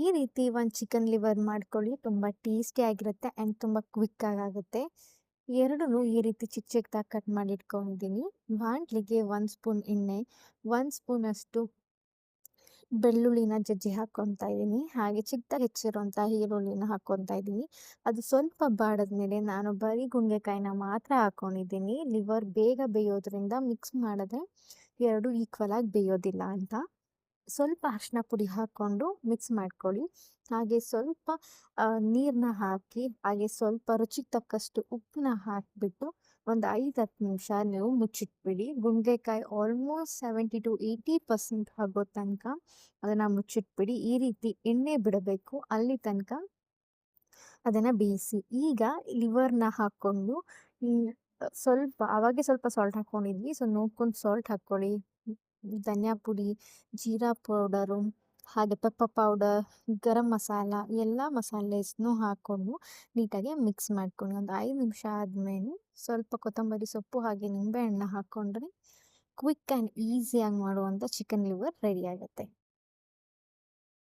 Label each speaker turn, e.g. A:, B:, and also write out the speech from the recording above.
A: ಈ ರೀತಿ ಒಂದು ಚಿಕನ್ ಲಿವರ್ ಮಾಡ್ಕೊಳ್ಳಿ. ತುಂಬ ಟೇಸ್ಟಿಯಾಗಿರುತ್ತೆ ಆ್ಯಂಡ್ ತುಂಬ ಕ್ವಿಕ್ಕಾಗಿ ಆಗುತ್ತೆ. ಎರಡನ್ನೂ ಈ ರೀತಿ ಚಿಕ್ಕ ಚಿಕ್ಕದಾಗಿ ಕಟ್ ಮಾಡಿ ಇಟ್ಕೊಂಡಿದ್ದೀನಿ. ಬಾಣಲಿಗೆ 1 ಸ್ಪೂನ್ ಎಣ್ಣೆ, 1 ಸ್ಪೂನಷ್ಟು ಬೆಳ್ಳುಳ್ಳಿನ ಜಜ್ಜಿ ಹಾಕ್ಕೊತಾ ಇದ್ದೀನಿ. ಹಾಗೆ ಚಿಕ್ಕದಾಗಿ ಹೆಚ್ಚಿರುವಂಥ ಈರುಳ್ಳಿನ ಹಾಕ್ಕೊತಾ ಇದ್ದೀನಿ. ಅದು ಸ್ವಲ್ಪ ಬಾಡಿದ್ಮೇಲೆ ನಾನು ಬರೀ ಗುಂಡೆಕಾಯಿನ ಮಾತ್ರ ಹಾಕ್ಕೊಂಡಿದ್ದೀನಿ. ಲಿವರ್ ಬೇಗ ಬೇಯೋದ್ರಿಂದ ಮಿಕ್ಸ್ ಮಾಡಿದ್ರೆ ಎರಡು ಈಕ್ವಲ್ ಆಗಿ ಬೇಯೋದಿಲ್ಲ ಅಂತ. ಸ್ವಲ್ಪ ಅರಿಶಿನ ಪುಡಿ ಹಾಕ್ಕೊಂಡು ಮಿಕ್ಸ್ ಮಾಡ್ಕೊಳ್ಳಿ. ಹಾಗೆ ಸ್ವಲ್ಪ ನೀರನ್ನ ಹಾಕಿ, ಹಾಗೆ ಸ್ವಲ್ಪ ರುಚಿಗೆ ತಕ್ಕಷ್ಟು ಉಪ್ಪನ್ನ ಹಾಕಿಬಿಟ್ಟು ಒಂದು 5-10 ನಿಮಿಷ ನೀವು ಮುಚ್ಚಿಟ್ಬಿಡಿ. ಗುಂಡೆಕಾಯಿ ಆಲ್ಮೋಸ್ಟ್ 70-80% ಆಗೋ ತನಕ ಅದನ್ನು ಮುಚ್ಚಿಟ್ಬಿಡಿ. ಈ ರೀತಿ ಎಣ್ಣೆ ಬಿಡಬೇಕು, ಅಲ್ಲಿ ತನಕ ಅದನ್ನು ಬೇಯಿಸಿ. ಈಗ ಲಿವರ್ನ ಹಾಕ್ಕೊಂಡು ಸ್ವಲ್ಪ ಆವಾಗೇ ಸ್ವಲ್ಪ ಸಾಲ್ಟ್ ಹಾಕ್ಕೊಂಡಿದ್ವಿ, ಸೊ ನೋಡ್ಕೊಂಡು ಸಾಲ್ಟ್ ಹಾಕ್ಕೊಳ್ಳಿ. ಧನಿಯಾ ಪುಡಿ, ಜೀರಾ ಪೌಡರು, ಹಾಗೆ ಪೆಪ್ಪರ್ ಪೌಡರ್, ಗರಂ ಮಸಾಲ ಎಲ್ಲ ಮಸಾಲೆಸ್ನೂ ಹಾಕ್ಕೊಂಡು ನೀಟಾಗಿ ಮಿಕ್ಸ್ ಮಾಡ್ಕೊಂಡು ಒಂದು 5 ನಿಮಿಷ ಆದಮೇಲೆ ಸ್ವಲ್ಪ ಕೊತ್ತಂಬರಿ ಸೊಪ್ಪು ಹಾಗೆ ನಿಂಬೆಹಣ್ಣು ಹಾಕ್ಕೊಂಡ್ರೆ ಕ್ವಿಕ್ ಆ್ಯಂಡ್ ಈಸಿಯಾಗಿ ಮಾಡುವಂಥ ಚಿಕನ್ ಲಿವರ್ ರೆಡಿ ಆಗುತ್ತೆ.